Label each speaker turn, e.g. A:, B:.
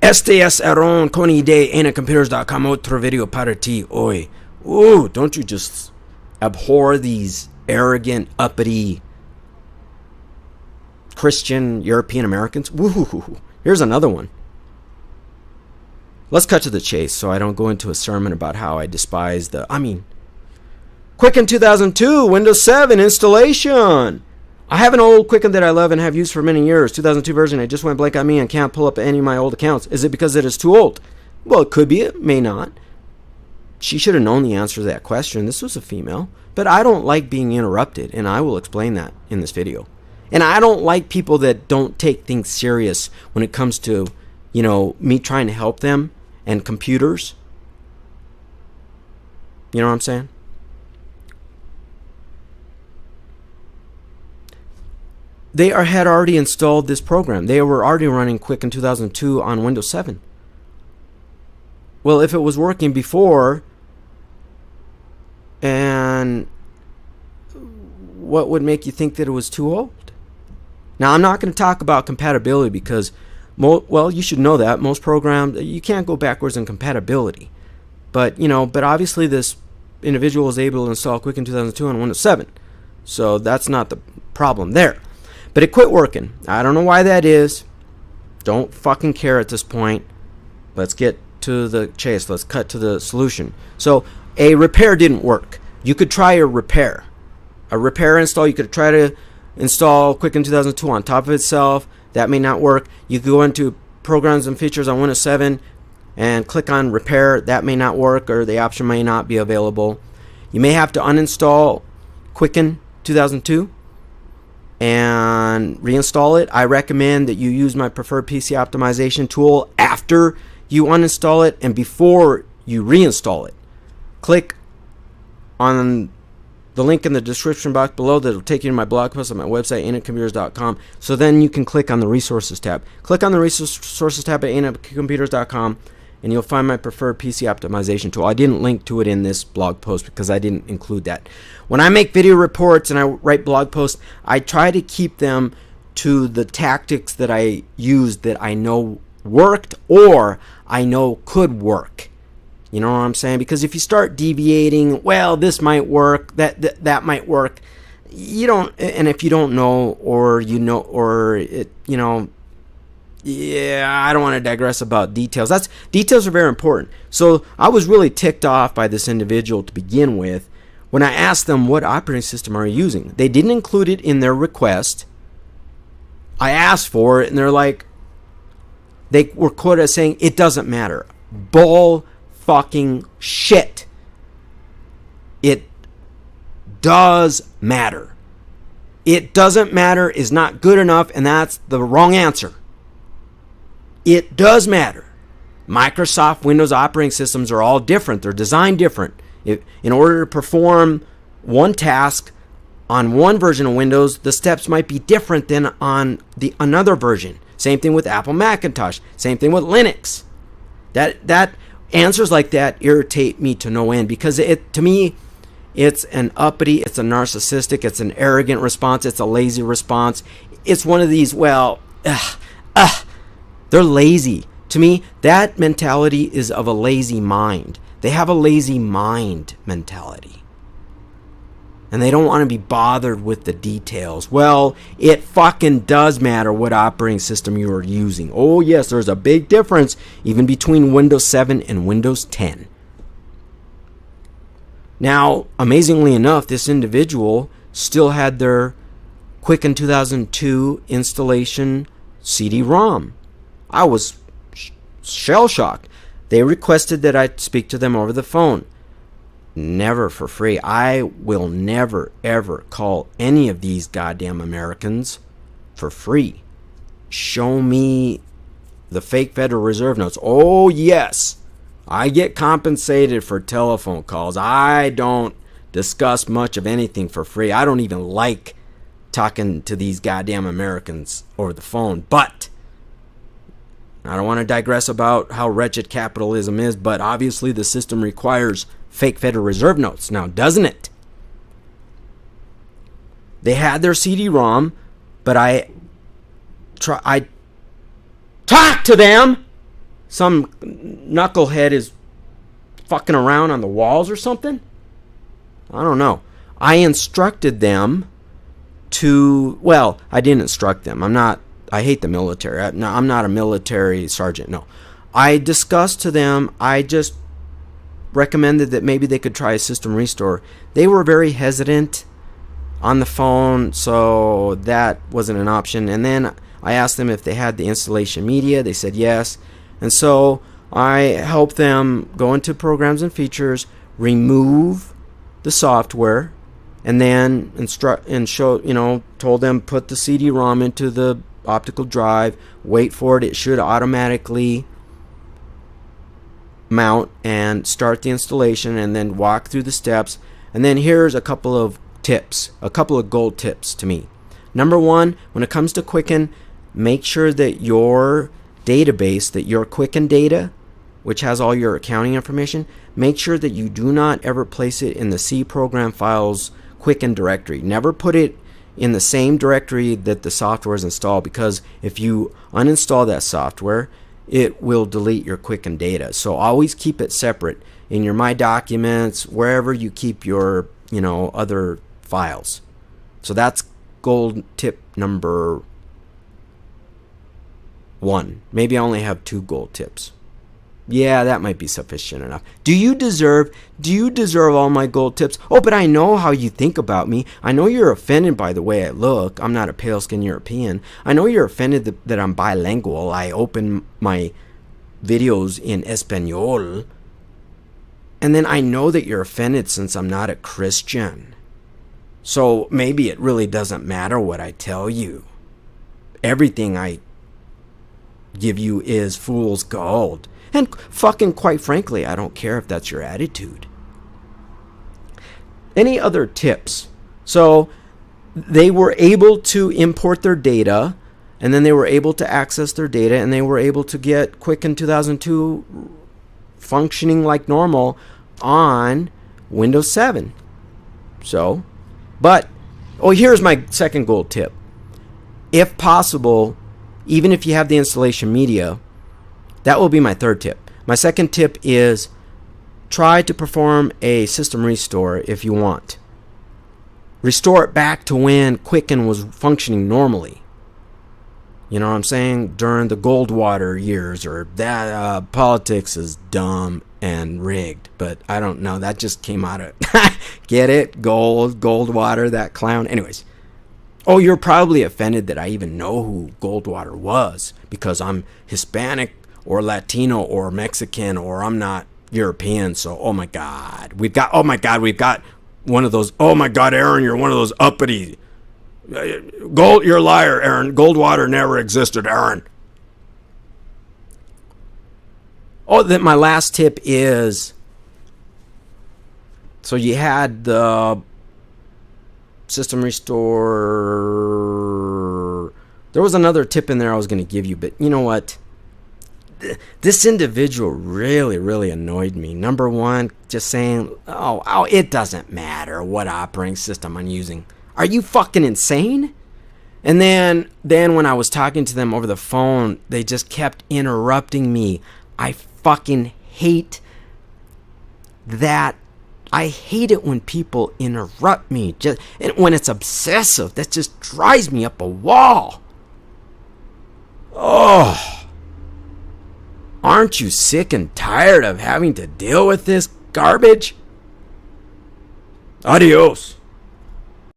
A: Estes eron con idee computers.com otro video para ti hoy. Ooh, don't you just abhor these arrogant, uppity Christian European Americans? Woo! Here's another one. Let's cut to the chase so I don't go into a sermon about how I despise Quicken 2002 Windows 7 installation. I have an old Quicken that I love and have used for many years. 2002 version. It just went blank on me and can't pull up any of my old accounts. Is it because it is too old? Well, it could be. It may not. She should have known the answer to that question. This was a female. But I don't like being interrupted, and I will explain that in this video. And I don't like people that don't take things serious when it comes to, me trying to help them and computers. You know what I'm saying? They had already installed this program. They were already running Quicken 2002 on Windows 7. Well, if it was working before, and what would make you think that it was too old? Now, I'm not going to talk about compatibility because, you should know that. Most programs, you can't go backwards in compatibility. But obviously this individual was able to install Quicken 2002 on Windows 7. So that's not the problem there. But it quit working. I don't know why that is. Don't fucking care at this point. Let's get to the chase. Let's cut to the solution. So a repair didn't work. You could try a repair. A repair install, you could try to install Quicken 2002 on top of itself. That may not work. You could go into programs and features on Windows 7 and click on repair. That may not work, or the option may not be available. You may have to uninstall Quicken 2002 and reinstall it. I recommend that you use my preferred PC optimization tool after you uninstall it and before you reinstall it. Click on the link in the description box below that will take you to my blog post on my website, anitcomputers.com. So then you can click on the resources tab. Click on the resources tab at anitcomputers.com and you'll find my preferred PC optimization tool. I didn't link to it in this blog post because I didn't include that. When I make video reports and I write blog posts, I try to keep them to the tactics that I used that I know worked or I know could work. You know what I'm saying? Because if you start deviating, well, this might work, that might work. You don't, and if you don't know, or I don't want to digress about details. Details are very important. So I was really ticked off by this individual to begin with when I asked them, what operating system are you using? They didn't include it in their request. I asked for it, and they were quoted as saying, it doesn't matter. Bull fucking shit. It does matter. It doesn't matter is not good enough, and that's the wrong answer. It does matter. Microsoft Windows operating systems are all different. They're designed different. In order to perform one task on one version of Windows, the steps might be different than on another version. Same thing with Apple Macintosh. Same thing with Linux. That answers like that irritate me to no end because to me, it's an uppity, it's a narcissistic, it's an arrogant response, it's a lazy response. It's one of these, they're lazy. To me, that mentality is of a lazy mind. They have a lazy mind mentality. And they don't want to be bothered with the details. Well, it fucking does matter what operating system you are using. Oh yes, there's a big difference even between Windows 7 and Windows 10. Now, amazingly enough, this individual still had their Quicken 2002 installation CD-ROM. I was shell-shocked. They requested that I speak to them over the phone. Never for free. I will never, ever call any of these goddamn Americans for free. Show me the fake Federal Reserve notes. Oh, yes. I get compensated for telephone calls. I don't discuss much of anything for free. I don't even like talking to these goddamn Americans over the phone. But I don't want to digress about how wretched capitalism is, but obviously the system requires fake Federal Reserve notes now, doesn't it? They had their CD-ROM, but I talked to them some knucklehead is fucking around on the walls or something? I don't know. I instructed them to, well, I didn't instruct them. I hate the military. I'm not a military sergeant, no. I discussed to them, I just recommended that maybe they could try a system restore. They were very hesitant on the phone, so that wasn't an option. And then I asked them if they had the installation media. They said yes. And so I helped them go into programs and features, remove the software, and then told them put the CD-ROM into the optical drive, wait for it. It should automatically mount and start the installation, and then walk through the steps. And then here's a couple of tips, a couple of gold tips to me. Number one, when it comes to Quicken, make sure that your database, that your Quicken data, which has all your accounting information, make sure that you do not ever place it in the C program files Quicken directory. Never put it in the same directory that the software is installed, because if you uninstall that software, it will delete your Quicken data. So always keep it separate in your My Documents, wherever you keep your other files. So that's gold tip number 1. Maybe I only have 2 gold tips. Yeah, that might be sufficient enough. Do you deserve all my gold tips? Oh, but I know how you think about me. I know you're offended by the way I look. I'm not a pale-skinned European. I know you're offended that I'm bilingual. I open my videos in Espanol. And then I know that you're offended since I'm not a Christian. So maybe it really doesn't matter what I tell you. Everything I give you is fool's gold. And fucking quite frankly, I don't care if that's your attitude. Any other tips? So they were able to import their data, and then they were able to access their data, and they were able to get Quicken 2002 functioning like normal on Windows 7. So, here's my second gold tip. If possible, even if you have the installation media, that will be my third tip. My second tip is try to perform a system restore if you want. Restore it back to when Quicken was functioning normally. You know what I'm saying? During the Goldwater years, or that politics is dumb and rigged. But I don't know. That just came out of get it? Goldwater, that clown. Anyways. Oh, you're probably offended that I even know who Goldwater was because I'm Hispanic or Latino or Mexican, or I'm not European. So, oh my God, we've got one of those. Oh my God, Aaron, you're one of those uppity. You're a liar, Aaron. Goldwater never existed, Aaron. Oh, then my last tip is, so you had the system restore. There was another tip in there I was going to give you, but you know what? This individual really, really annoyed me. Number one, just saying, oh, it doesn't matter what operating system I'm using. Are you fucking insane? And then when I was talking to them over the phone, they just kept interrupting me. I fucking hate that. I hate it when people interrupt me. And when it's obsessive, that just drives me up a wall. Oh. Aren't you sick and tired of having to deal with this garbage? Adios.